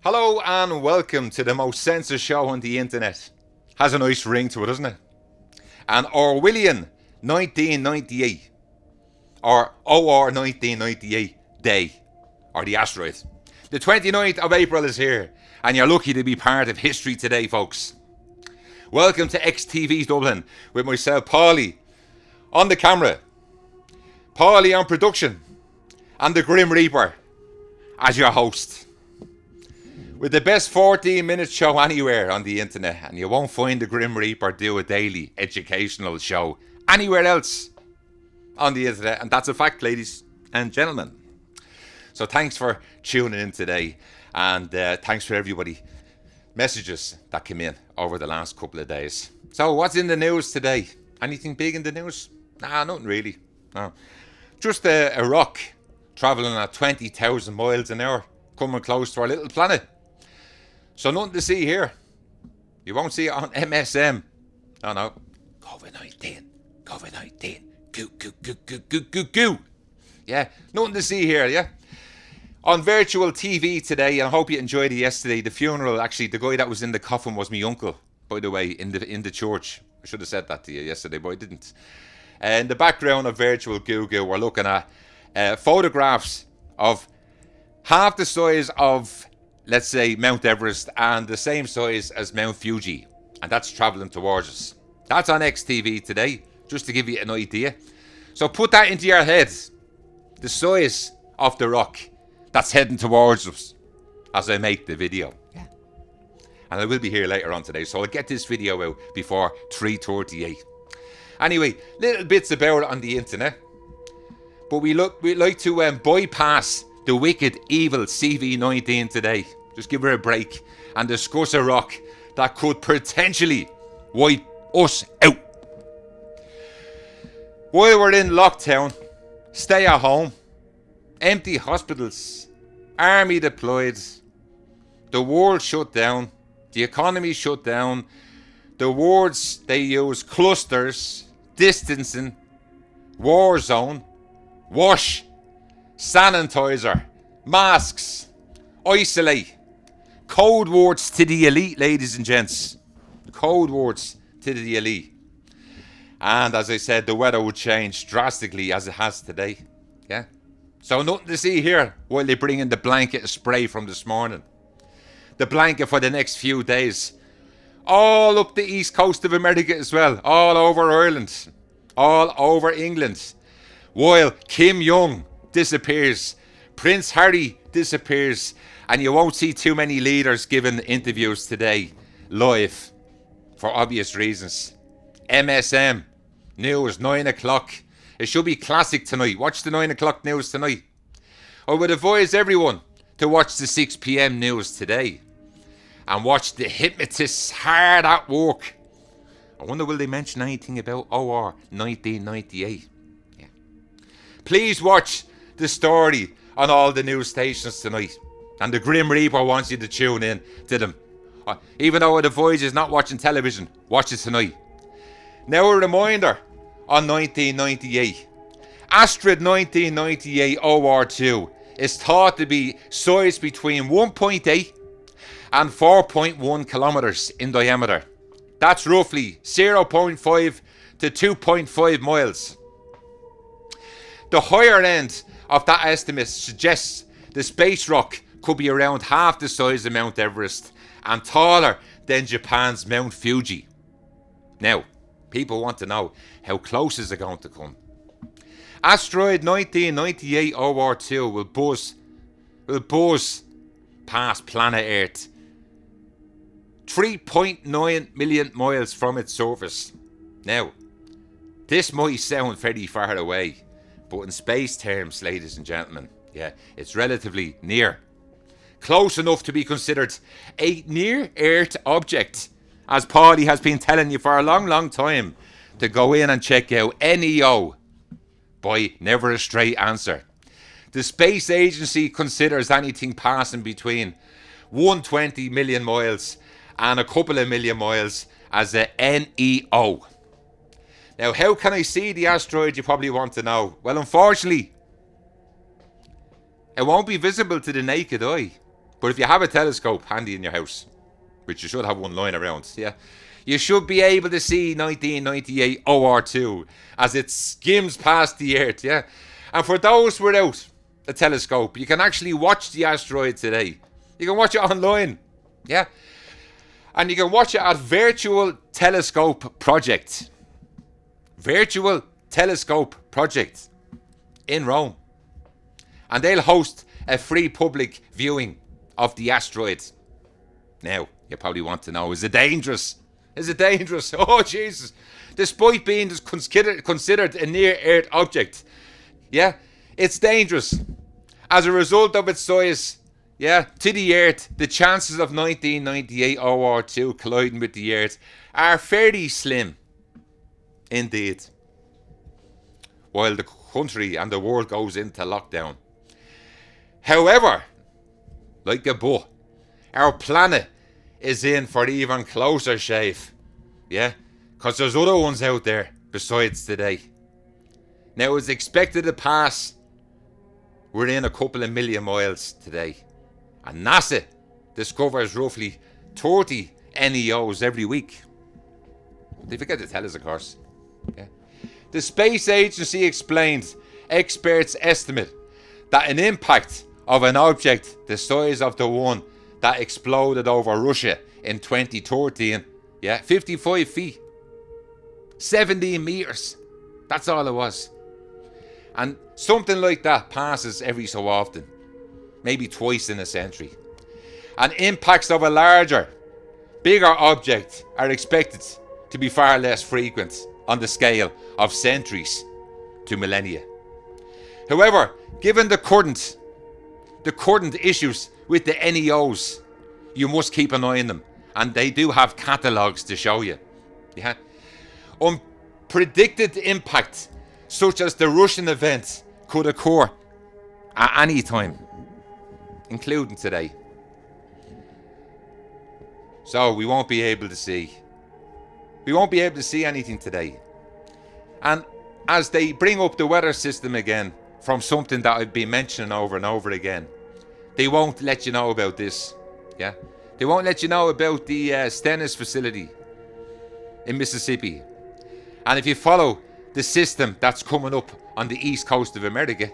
Hello and welcome to the most censored show on the internet. Has a nice ring to it, doesn't it? And Orwellian 1998, or OR1998 day, or the asteroid. The 29th of April is here, and you're lucky to be part of history today, folks. Welcome to XTV Dublin with myself, Paulie, on the camera, Paulie on production, and the Grim Reaper as your host. With the best 14-minute show anywhere on the internet, and you won't find the Grim Reaper do a daily educational show anywhere else on the internet, and that's a fact, ladies and gentlemen. So thanks for tuning in today, and thanks for everybody messages that came in over the last couple of days. So what's in the news today? Anything big in the news? Nah, nothing really. No. Just a rock travelling at 20,000 miles an hour coming close to our little planet. So nothing to see here. You won't see it on MSM. No. COVID-19. Goo. Yeah, nothing to see here, yeah? On virtual TV today, and I hope you enjoyed it yesterday, the funeral, actually, the guy that was in the coffin was my uncle, by the way, in the church. I should have said that to you yesterday, but I didn't. In the background of virtual Google, we're looking at photographs of half the size of, let's say, Mount Everest and the same size as Mount Fuji. And that's travelling towards us. That's on XTV today, just to give you an idea. So put that into your head. The size of the rock that's heading towards us as I make the video. Yeah. And I will be here later on today, so I'll get this video out before 3:38. Anyway, little bits about it on the internet. But we like to bypass the wicked, evil CV-19 today. Just give her a break and discuss a rock that could potentially wipe us out. While we're in lockdown, stay at home, empty hospitals, army deployed, the world shut down, the economy shut down, the words they use: clusters, distancing, war zone, wash, sanitizer, masks, isolate. Code words to the elite, ladies and gents. Code words to the elite. And as I said, the weather would change drastically as it has today. Yeah. So nothing to see here while they bring in the blanket of spray from this morning. The blanket for the next few days. All up the east coast of America as well. All over Ireland. All over England. While Kim Jong disappears, Prince Harry disappears, and you won't see too many leaders giving interviews today live for obvious reasons. MSM news 9 o'clock. It should be classic tonight. Watch the 9 o'clock news tonight. I would advise everyone to watch the 6 p.m. news today and watch the hypnotists hard at work. I wonder, will they mention anything about OR 1998? Yeah. Please watch the story on all the news stations tonight, and the Grim Reaper wants you to tune in to them. Even though I'd advise you not watching television, watch it tonight. Now a reminder on 1998. Asteroid 1998 OR2 is thought to be sized between 1.8 and 4.1 kilometers in diameter. That's roughly 0.5 to 2.5 miles. The higher end of that estimate suggests the space rock could be around half the size of Mount Everest and taller than Japan's Mount Fuji. Now, people want to know, how close is it going to come? Asteroid 1998 OR2 will buzz past planet Earth 3.9 million miles from its surface. Now, this might sound very far away, but in space terms, ladies and gentlemen, yeah, it's relatively near. Close enough to be considered a near-Earth object, as Paulie has been telling you for a long time to go in and check out NEO by Never a Straight Answer. The space agency considers anything passing between 120 million miles and a couple of million miles as a NEO. Now, how can I see the asteroid, you probably want to know? Well, unfortunately, it won't be visible to the naked eye. But if you have a telescope handy in your house, which you should have one lying around, yeah, you should be able to see 1998 OR2 as it skims past the Earth, yeah. And for those without a telescope, you can actually watch the asteroid today. You can watch it online, yeah. And you can watch it at Virtual Telescope Project. Virtual Telescope Project in Rome. And they'll host a free public viewing of the asteroid. Now, you probably want to know, is it dangerous? Is it dangerous? Oh, Jesus. Despite being considered a near-Earth object, yeah, it's dangerous. As a result of its size, yeah, to the Earth, the chances of 1998 OR2 colliding with the Earth are fairly slim. Indeed. While the country and the world goes into lockdown. However, like a butt, our planet is in for even closer shave. Yeah? Because there's other ones out there besides today. Now it's expected to pass within a couple of million miles today. And NASA discovers roughly 30 NEOs every week. They forget to tell us, of course. Yeah. The Space Agency explains experts estimate that an impact of an object the size of the one that exploded over Russia in 2013, yeah, 55 feet, 17 meters. That's all it was. And something like that passes every so often, maybe twice in a century. And impacts of a larger, bigger object are expected to be far less frequent on the scale of centuries to millennia. However, given the current issues with the NEOs, you must keep an eye on them, and they do have catalogues to show you. Yeah, unpredicted impact, such as the Russian event, could occur at any time, including today. So we won't be able to see. We won't be able to see anything today. And as they bring up the weather system again from something that I've been mentioning over and over again, they won't let you know about this. Yeah, they won't let you know about the Stennis facility in Mississippi. And if you follow the system that's coming up on the east coast of America,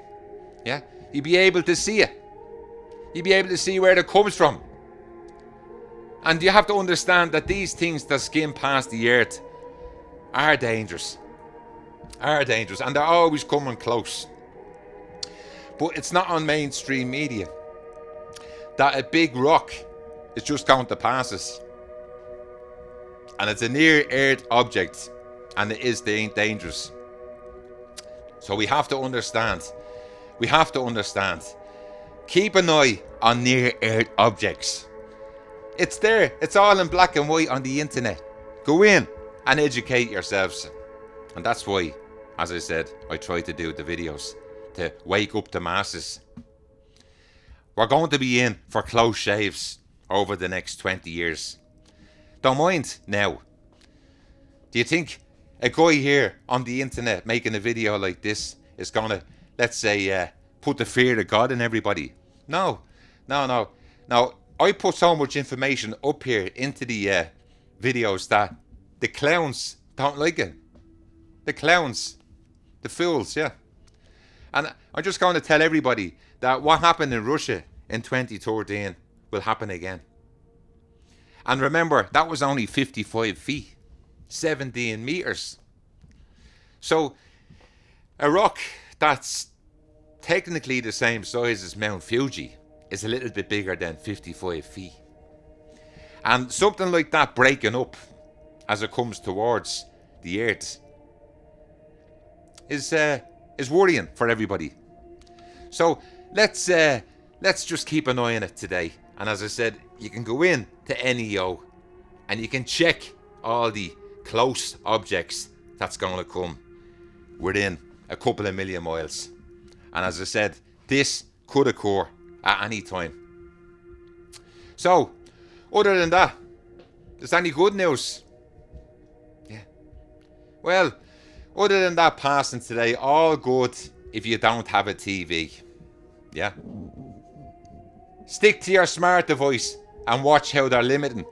yeah, you'll be able to see it. You'll be able to see where it comes from. And you have to understand that these things that skim past the Earth are dangerous. And they're always coming close. But it's not on mainstream media that a big rock is just going to pass us. And it's a near-Earth object, and it is dangerous. So we have to understand. Keep an eye on near-Earth objects. It's there. It's all in black and white on the internet. Go in and educate yourselves. And that's why, as I said, I try to do the videos to wake up the masses. We're going to be in for close shaves over the next 20 years. Don't mind now. Do you think a guy here on the internet making a video like this is going to, let's say, put the fear of God in everybody? No. I put so much information up here into the videos that the clowns don't like it. The clowns. The fools, yeah. And I'm just going to tell everybody that what happened in Russia in 2013 will happen again. And remember, that was only 55 feet, 17 meters. So, a rock that's technically the same size as Mount Fuji is a little bit bigger than 55 feet. And something like that breaking up as it comes towards the Earth is worrying for everybody. So let's just keep an eye on it today. And as I said, you can go in to NEO and you can check all the close objects that's going to come within a couple of million miles. And as I said, this could occur at any time. So, other than that, is there any good news? Yeah. Well, other than that passing today, all good if you don't have a TV. Yeah. Stick to your smart device and watch how they're limiting.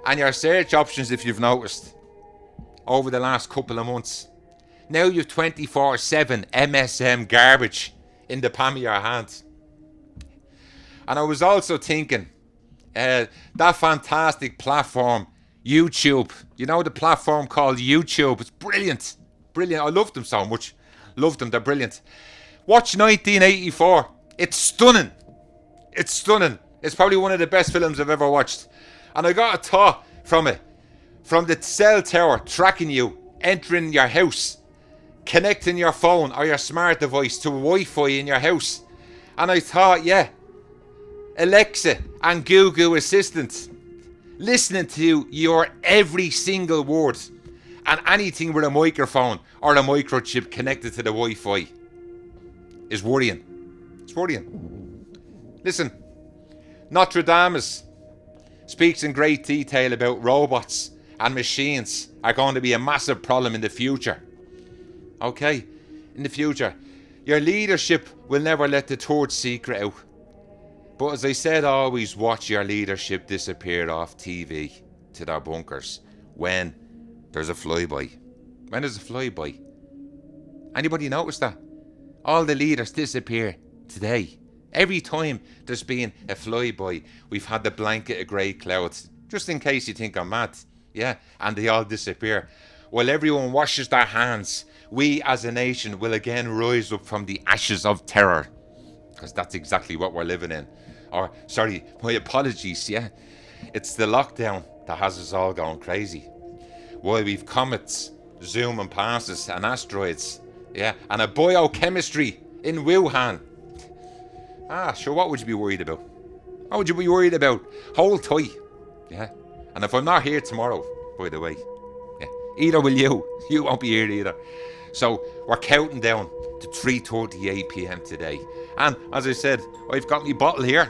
And your search options, if you've noticed, over the last couple of months. Now you've 24/7 MSM garbage in the palm of your hand. And I was also thinking, that fantastic platform, YouTube. You know the platform called YouTube? It's brilliant. Brilliant. I love them so much. Love them. They're brilliant. Watch 1984. It's stunning. It's stunning. It's probably one of the best films I've ever watched. And I got a thought from it. From the cell tower tracking you, entering your house, connecting your phone or your smart device to Wi-Fi in your house. And I thought, yeah, Alexa and Google Assistant listening to your every single word, and anything with a microphone or a microchip connected to the Wi-Fi is worrying. It's worrying. Listen, Nostradamus speaks in great detail about robots and machines are going to be a massive problem in the future. Okay, in the future. Your leadership will never let the third secret out. But as I said, always watch your leadership disappear off TV to their bunkers when there's a flyby. When there's a flyby. Anybody notice that? All the leaders disappear today. Every time there's been a flyby, we've had the blanket of grey clouds. Just in case you think I'm mad. Yeah, and they all disappear. While everyone washes their hands, we as a nation will again rise up from the ashes of terror. Because that's exactly what we're living in. Or, sorry, my apologies, yeah. It's the lockdown that has us all going crazy. Why, we've comets zooming past us and asteroids, yeah, and a biochemistry in Wuhan. Sure, what would you be worried about? What would you be worried about? Hold tight, yeah. And if I'm not here tomorrow, by the way, yeah, either will you. You won't be here either. So we're counting down to 3:38 p.m. today. And as I said, I've got my bottle here.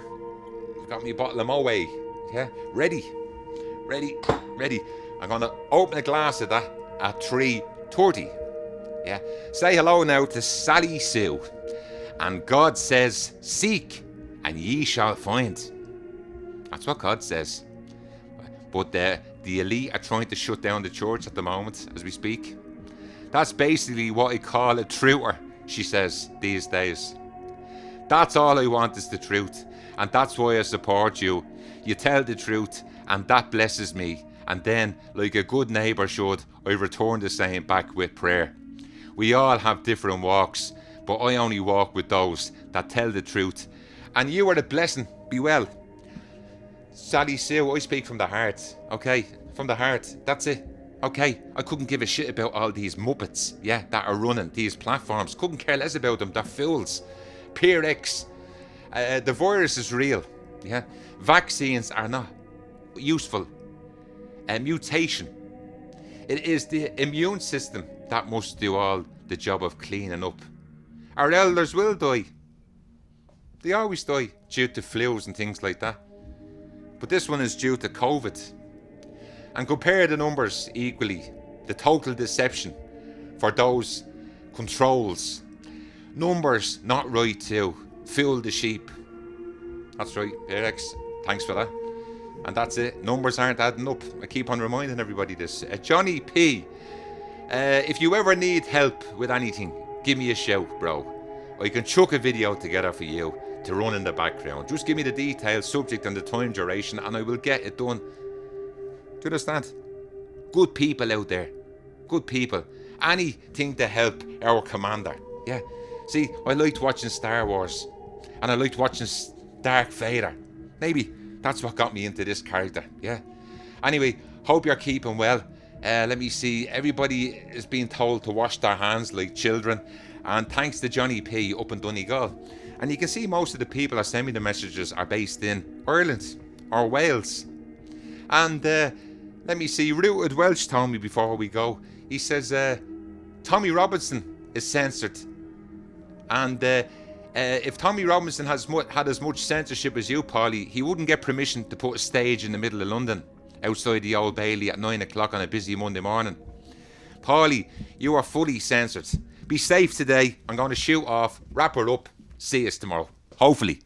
I've got my bottle of Moe. Yeah, ready. I'm going to open a glass of that at 3:30. Yeah. Say hello now to Sally Sue. And God says, seek and ye shall find. That's what God says. But the elite are trying to shut down the church at the moment as we speak. That's basically what I call a truther, she says, these days. That's all I want is the truth. And that's why I support you. You tell the truth and that blesses me. And then, like a good neighbour should, I return the same back with prayer. We all have different walks, but I only walk with those that tell the truth. And you are a blessing. Be well. Sally Sue, I speak from the heart. Okay, from the heart. That's it. Okay, I couldn't give a shit about all these muppets, yeah, that are running these platforms. Couldn't care less about them. They're fools. PRX. The virus is real. Yeah, vaccines are not useful. Mutation. It is the immune system that must do all the job of cleaning up. Our elders will die. They always die due to flus and things like that. But this one is due to COVID. And compare the numbers equally. The total deception for those controls. Numbers not right too. Fool the sheep. That's right, Alex. Thanks for that. And that's it. Numbers aren't adding up. I keep on reminding everybody this. Johnny P. If you ever need help with anything, give me a shout, bro. I can chuck a video together for you to run in the background. Just give me the details, subject and the time duration, and I will get it done. Do you understand? Good people out there. Good people. Anything to help our commander. Yeah. See, I liked watching Star Wars. And I liked watching Darth Vader. Maybe that's what got me into this character. Yeah. Anyway, hope you're keeping well. Let me see. Everybody is being told to wash their hands like children. And thanks to Johnny P up in Donegal. And you can see most of the people that send me the messages are based in Ireland or Wales. And let me see. Rooted Welsh told me before we go. He says Tommy Robinson is censored. And if Tommy Robinson had as much censorship as you, Paulie, he wouldn't get permission to put a stage in the middle of London outside the Old Bailey at 9 o'clock on a busy Monday morning. Paulie, you are fully censored. Be safe today. I'm going to shoot off, wrap her up. See us tomorrow. Hopefully.